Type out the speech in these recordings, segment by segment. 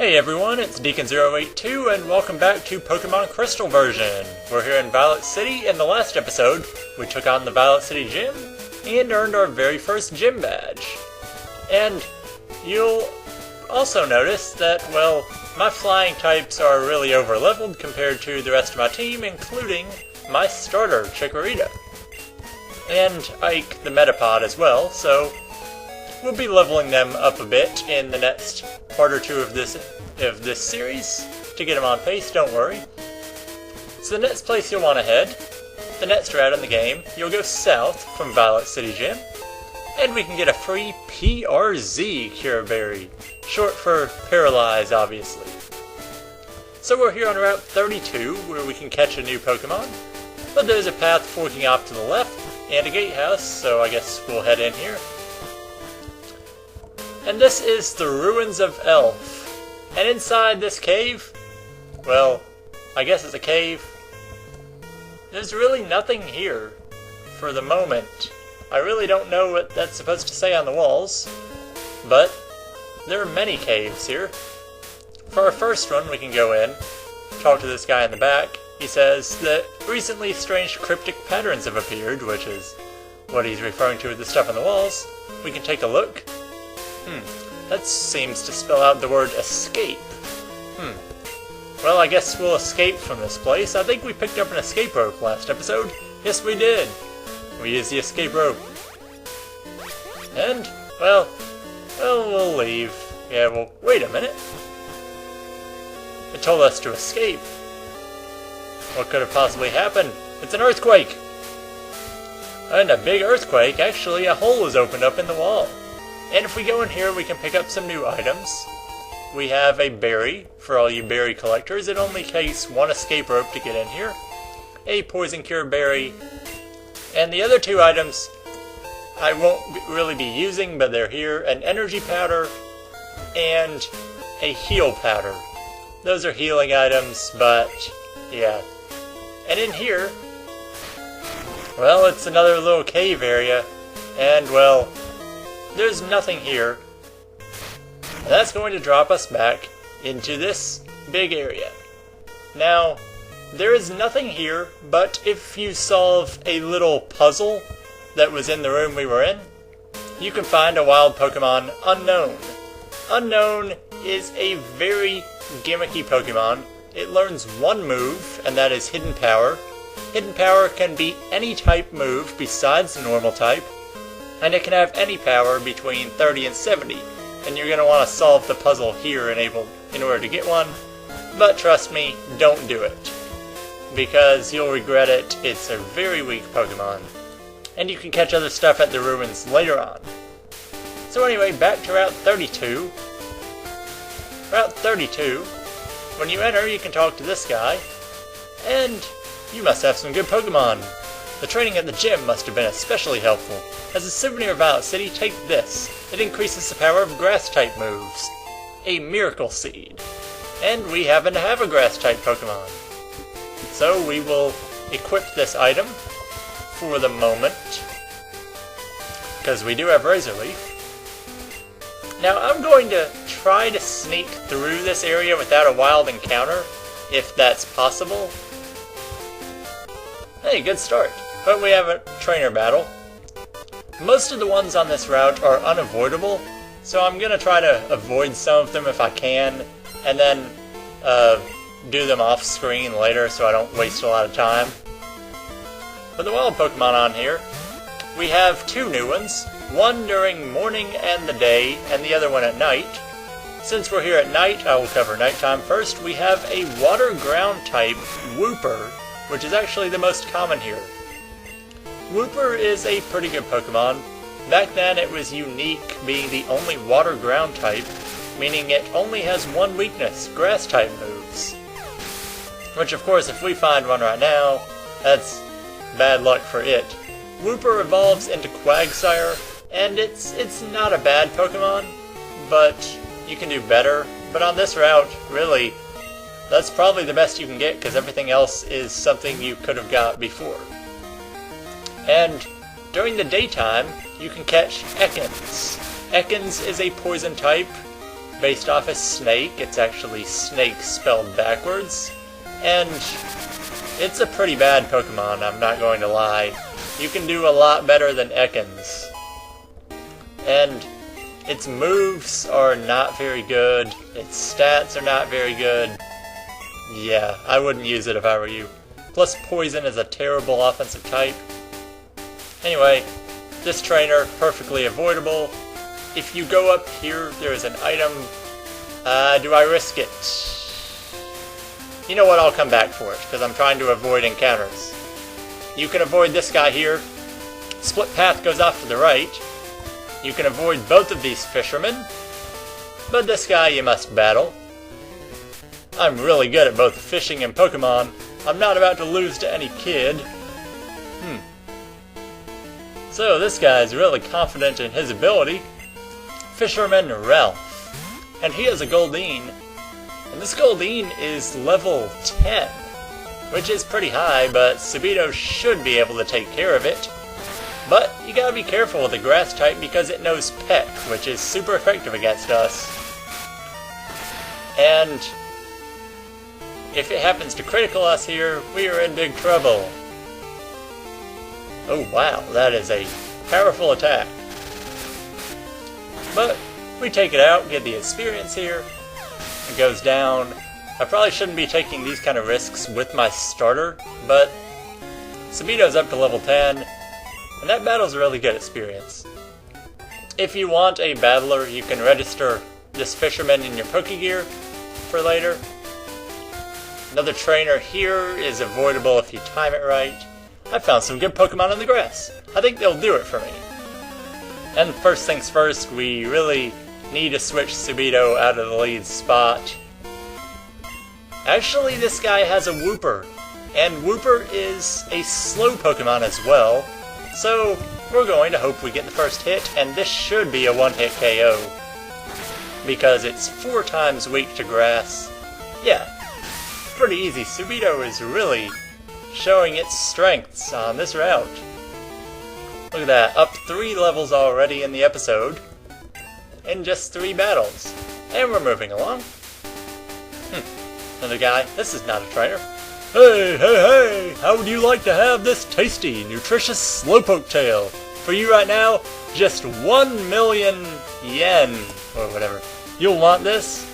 Hey everyone, it's Deacon082 and welcome back to Pokemon Crystal version. We're here in Violet City. In the last episode, we took on the Violet City Gym and earned our very first gym badge. And you'll also notice that, well, my flying types are really over-leveled compared to the rest of my team, including my starter, Chikorita. And Ike the Metapod as well, so we'll be leveling them up a bit in the next part or two of this series to get them on pace, don't worry. So the next place you'll want to head, the next route in the game, you'll go south from Violet City Gym, and we can get a free PRZ Cure Berry, short for Paralyze, obviously. So we're here on Route 32, where we can catch a new Pokemon, but there's a path forking off to the left, and a gatehouse, so I guess we'll head in here. And this is the Ruins of Elf. And inside this cave, well, I guess it's a cave. There's really nothing here for the moment. I really don't know what that's supposed to say on the walls, but there are many caves here. For our first one, we can go in, talk to this guy in the back. He says that recently strange cryptic patterns have appeared, which is what he's referring to with the stuff on the walls. We can take a look. That seems to spell out the word escape. Well, I guess we'll escape from this place. I think we picked up an escape rope last episode. Yes, we did. We used the escape rope. And, well, we'll leave. Yeah, well, wait a minute. It told us to escape. What could have possibly happened? It's an earthquake! And a big earthquake. Actually, a hole was opened up in the wall. And if we go in here, we can pick up some new items. We have a berry for all you berry collectors. It only takes one escape rope to get in here. A poison cure berry. And the other two items I won't really be using, but they're here. An energy powder and a heal powder. Those are healing items, but yeah. And in here, well, it's another little cave area. And, well, there's nothing here. That's going to drop us back into this big area. Now, there is nothing here, but if you solve a little puzzle that was in the room we were in, you can find a wild Pokemon, Unknown. Unknown is a very gimmicky Pokemon. It learns one move, and that is Hidden Power. Hidden Power can be any type move besides the normal type, and it can have any power between 30 and 70, and you're going to want to solve the puzzle here in order to get one, but trust me, don't do it, because you'll regret it. It's a very weak Pokemon, and you can catch other stuff at the ruins later on. So anyway, back to Route 32. Route 32, when you enter, you can talk to this guy, and you must have some good Pokemon. The training at the gym must have been especially helpful. As a souvenir of Violet City, take this. It increases the power of Grass-type moves. A Miracle Seed. And we happen to have a Grass-type Pokemon. So we will equip this item for the moment, because we do have Razor Leaf. Now I'm going to try to sneak through this area without a wild encounter, if that's possible. Hey, good start. But we have a trainer battle. Most of the ones on this route are unavoidable, so I'm going to try to avoid some of them if I can, and then do them off screen later so I don't waste a lot of time. But the wild Pokemon on here, we have two new ones, one during morning and the day, and the other one at night. Since we're here at night, I will cover nighttime first. We have a water ground type Wooper, which is actually the most common here. Wooper is a pretty good Pokemon. Back then it was unique, being the only water ground type, meaning it only has one weakness, grass type moves. Which of course, if we find one right now, that's bad luck for it. Wooper evolves into Quagsire, and it's not a bad Pokemon, but you can do better. But on this route, really, that's probably the best you can get, because everything else is something you could have got before. And during the daytime, you can catch Ekans. Ekans is a poison type, based off a snake. It's actually snake spelled backwards. And it's a pretty bad Pokemon, I'm not going to lie. You can do a lot better than Ekans. And its moves are not very good. Its stats are not very good. Yeah, I wouldn't use it if I were you. Plus poison is a terrible offensive type. Anyway, this trainer, perfectly avoidable. If you go up here, there is an item. Do I risk it? You know what, I'll come back for it, because I'm trying to avoid encounters. You can avoid this guy here. Split path goes off to the right. You can avoid both of these fishermen. But this guy you must battle. I'm really good at both fishing and Pokemon. I'm not about to lose to any kid. So this guy is really confident in his ability. Fisherman Ralph. And he has a Goldeen. And this Goldeen is level 10. Which is pretty high, but Subito should be able to take care of it. But you gotta be careful with the grass type because it knows Peck, which is super effective against us. And if it happens to critical us here, we are in big trouble. Oh wow, that is a powerful attack. But we take it out, get the experience here. It goes down. I probably shouldn't be taking these kind of risks with my starter, but Subito's up to level 10, and that battle's a really good experience. If you want a battler, you can register this fisherman in your Pokegear for later. Another trainer here is avoidable if you time it right. I found some good Pokemon in the grass. I think they'll do it for me. And first things first, we really need to switch Subito out of the lead spot. Actually, this guy has a Wooper, and Wooper is a slow Pokemon as well, so we're going to hope we get the first hit, and this should be a one-hit KO, because it's 4 times weak to grass. Yeah, pretty easy. Subito is really showing its strengths on this route. Look at that, up 3 levels already in the episode, in just 3 battles. And we're moving along. Another guy. This is not a trainer. Hey, how would you like to have this tasty, nutritious Slowpoke tail? For you right now, just 1 million yen, or whatever. You'll want this?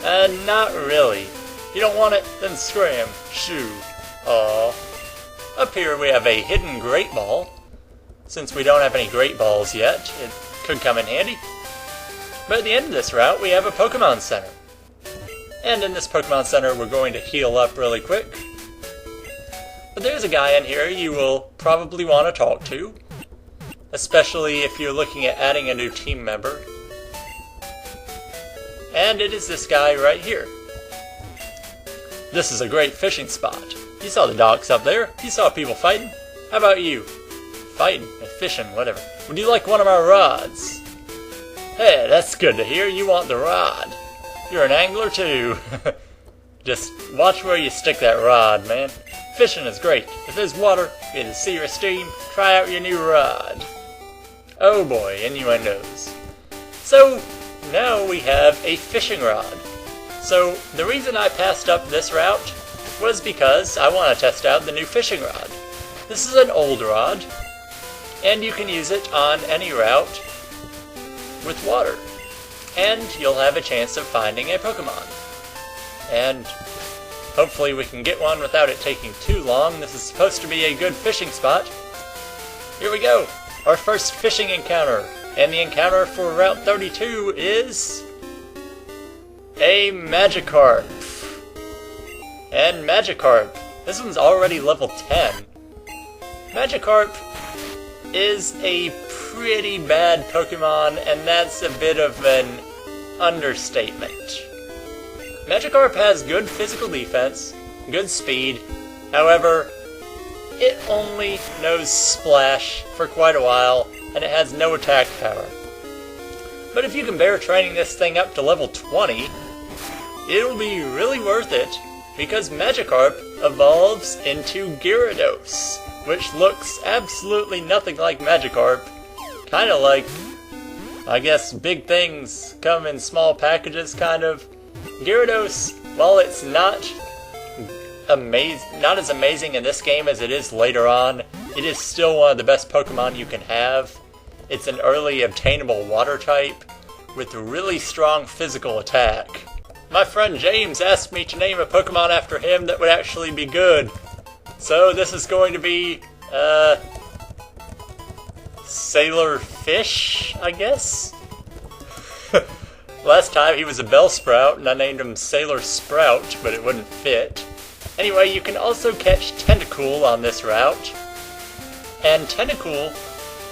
Not really. You don't want it? Then scram. Shoo. Aww. Up here we have a hidden Great Ball. Since we don't have any Great Balls yet, it could come in handy. But at the end of this route, we have a Pokemon Center. And in this Pokemon Center, we're going to heal up really quick. But there's a guy in here you will probably want to talk to. Especially if you're looking at adding a new team member. And it is this guy right here. This is a great fishing spot. You saw the docks up there. You saw people fighting. How about you? Fighting, fishing, whatever. Would you like one of our rods? Hey, that's good to hear. You want the rod. You're an angler too. Just watch where you stick that rod, man. Fishing is great. If there's water, be it sea or steam, try out your new rod. Oh boy, innuendos. So, now we have a fishing rod. So, the reason I passed up this route was because I want to test out the new fishing rod. This is an old rod, and you can use it on any route with water. And you'll have a chance of finding a Pokemon. And hopefully we can get one without it taking too long. This is supposed to be a good fishing spot. Here we go, our first fishing encounter. And the encounter for Route 32 is a Magikarp. And Magikarp, this one's already level 10. Magikarp is a pretty bad Pokemon, and that's a bit of an understatement. Magikarp has good physical defense, good speed, however, it only knows Splash for quite a while, and it has no attack power. But if you can bear training this thing up to level 20, it'll be really worth it, because Magikarp evolves into Gyarados, which looks absolutely nothing like Magikarp. Kinda like I guess big things come in small packages, kind of. Gyarados, while it's not as amazing in this game as it is later on, it is still one of the best Pokemon you can have. It's an early obtainable water type with really strong physical attack. My friend James asked me to name a Pokemon after him that would actually be good. So this is going to be, SaylorFish, I guess? Last time he was a Bellsprout, and I named him Sailor Sprout, but it wouldn't fit. Anyway, you can also catch Tentacool on this route. And Tentacool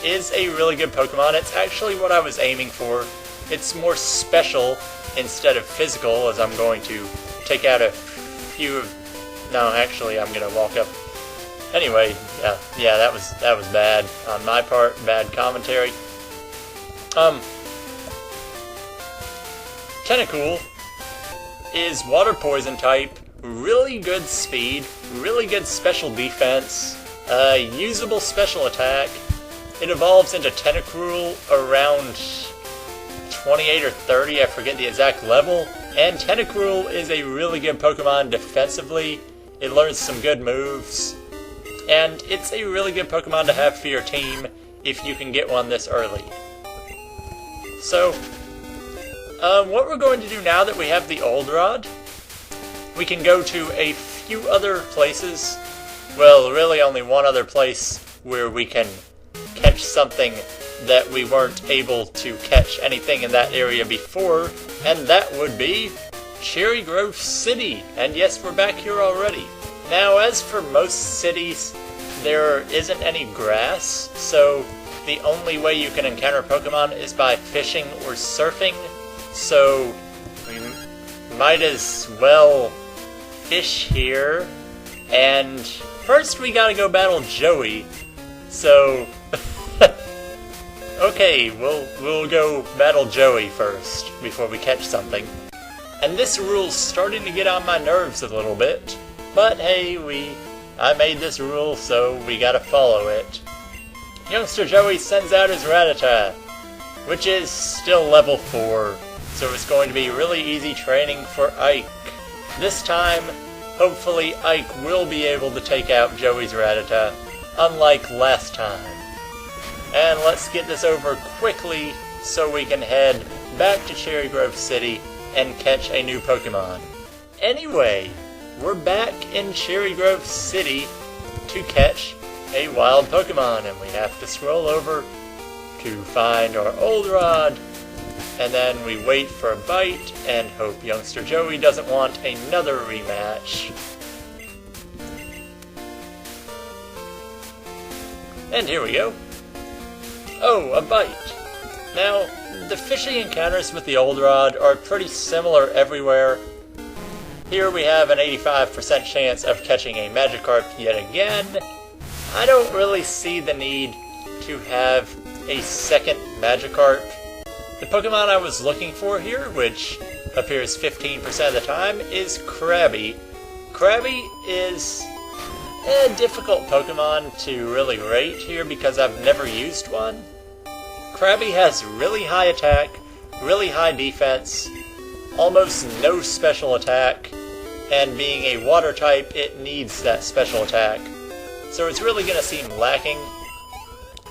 is a really good Pokemon. It's actually what I was aiming for. It's more special instead of physical, as I'm going to take out a few of... No, actually, I'm going to walk up. Anyway, yeah, that was bad on my part, bad commentary. Tentacool is water poison type, really good speed, really good special defense, usable special attack. It evolves into Tentacruel around 28 or 30, I forget the exact level. And Tentacruel is a really good Pokemon defensively. It learns some good moves. And it's a really good Pokemon to have for your team if you can get one this early. So, what we're going to do now that we have the Goldenrod, we can go to a few other places. Well, really only one other place where we can catch something that we weren't able to catch anything in that area before, and that would be Cherry Grove City. And yes, we're back here already. Now, as for most cities, there isn't any grass, so the only way you can encounter Pokemon is by fishing or surfing, so we might as well fish here. And first we gotta go battle Joey, so okay, we'll go battle Joey first before we catch something. And this rule's starting to get on my nerves a little bit, but hey, I made this rule, so we gotta follow it. Youngster Joey sends out his Rattata, which is still level 4, so it's going to be really easy training for Ike. This time, hopefully Ike will be able to take out Joey's Rattata, unlike last time. And let's get this over quickly so we can head back to Cherry Grove City and catch a new Pokemon. Anyway, we're back in Cherry Grove City to catch a wild Pokemon, and we have to scroll over to find our Goldenrod, and then we wait for a bite and hope Youngster Joey doesn't want another rematch. And here we go. Oh, a bite. Now, the fishing encounters with the Goldenrod are pretty similar everywhere. Here we have an 85% chance of catching a Magikarp yet again. I don't really see the need to have a second Magikarp. The Pokemon I was looking for here, which appears 15% of the time, is Krabby. Krabby is a difficult Pokemon to really rate here because I've never used one. Krabby has really high attack, really high defense, almost no special attack, and being a water type, it needs that special attack. So it's really going to seem lacking.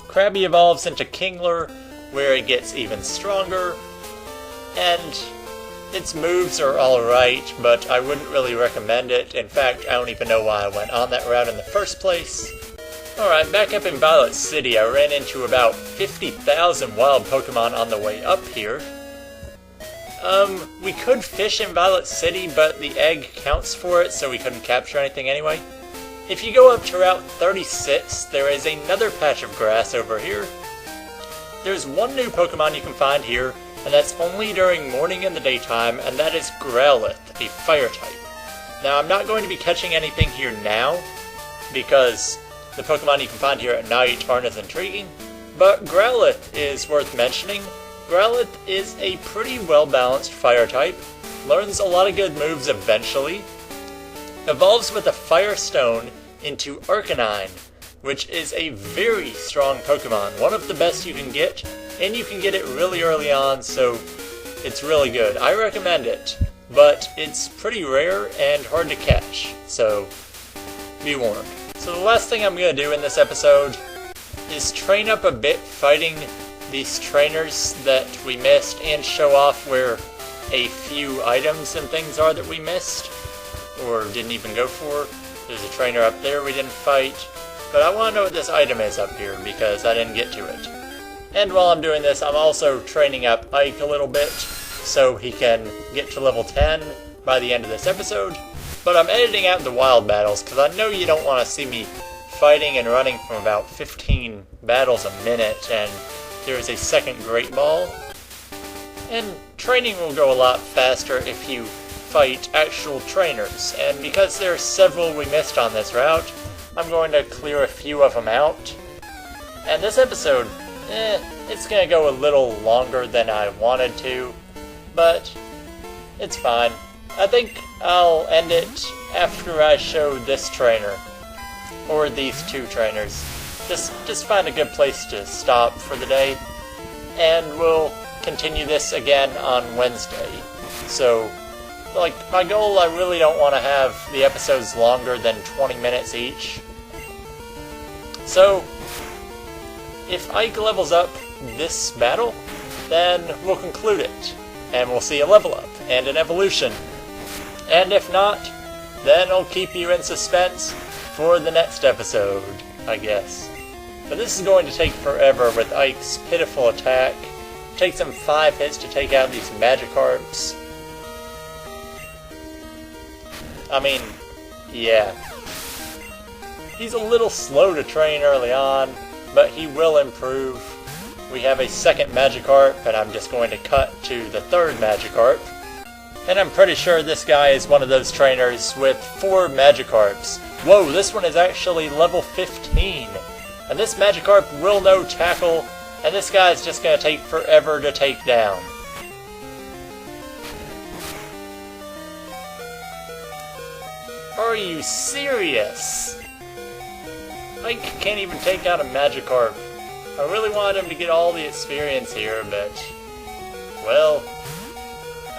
Krabby evolves into Kingler, where it gets even stronger, and its moves are alright, but I wouldn't really recommend it. In fact, I don't even know why I went on that route in the first place. Alright, back up in Violet City, I ran into about 50,000 wild Pokemon on the way up here. We could fish in Violet City, but the egg counts for it, so we couldn't capture anything anyway. If you go up to Route 36, there is another patch of grass over here. There's one new Pokemon you can find here, and that's only during morning and the daytime, and that is Growlithe, a fire type. Now, I'm not going to be catching anything here now, because the Pokemon you can find here at night aren't as intriguing, but Growlithe is worth mentioning. Growlithe is a pretty well-balanced fire type, learns a lot of good moves eventually, evolves with a Fire Stone into Arcanine, which is a very strong Pokemon, one of the best you can get, and you can get it really early on, so it's really good. I recommend it, but it's pretty rare and hard to catch, so be warned. So the last thing I'm going to do in this episode is train up a bit fighting these trainers that we missed and show off where a few items and things are that we missed, or didn't even go for. There's a trainer up there we didn't fight, but I want to know what this item is up here because I didn't get to it. And while I'm doing this, I'm also training up Ike a little bit so he can get to level 10 by the end of this episode. But I'm editing out the wild battles because I know you don't want to see me fighting and running from about 15 battles a minute, and there is a second Great Ball. And training will go a lot faster if you fight actual trainers, and because there are several we missed on this route, I'm going to clear a few of them out. And this episode, it's going to go a little longer than I wanted to, but it's fine. I think I'll end it after I show this trainer, or these two trainers. Just find a good place to stop for the day, and we'll continue this again on Wednesday. So, like, my goal, I really don't want to have the episodes longer than 20 minutes each. So, if Ike levels up this battle, then we'll conclude it, and we'll see a level up and an evolution. And if not, then I'll keep you in suspense for the next episode, I guess. But this is going to take forever with Ike's pitiful attack. It takes him 5 hits to take out these Magikarps. I mean, yeah. He's a little slow to train early on, but he will improve. We have a second Magikarp, and I'm just going to cut to the third Magikarp. And I'm pretty sure this guy is one of those trainers with 4 Magikarps. Whoa, this one is actually level 15. And this Magikarp will know Tackle, and this guy is just going to take forever to take down. Are you serious? Ike can't even take out a Magikarp. I really wanted him to get all the experience here, but... well...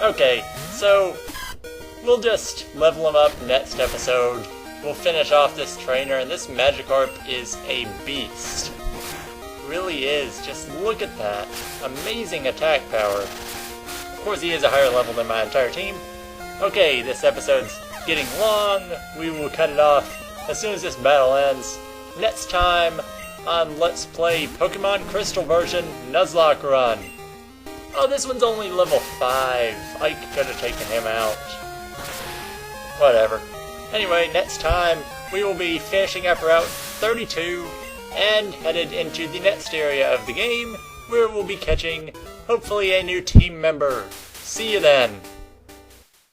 okay, so... we'll just level him up next episode. We'll finish off this trainer, and this Magikarp is a beast. Really is. Just look at that. Amazing attack power. Of course, he is a higher level than my entire team. Okay, this episode's getting long. We will cut it off as soon as this battle ends. Next time on Let's Play Pokemon Crystal version Nuzlocke Run. Oh, this one's only level 5. Ike could have taken him out. Whatever. Anyway, next time we will be finishing up Route 32 and headed into the next area of the game where we'll be catching, hopefully, a new team member. See you then!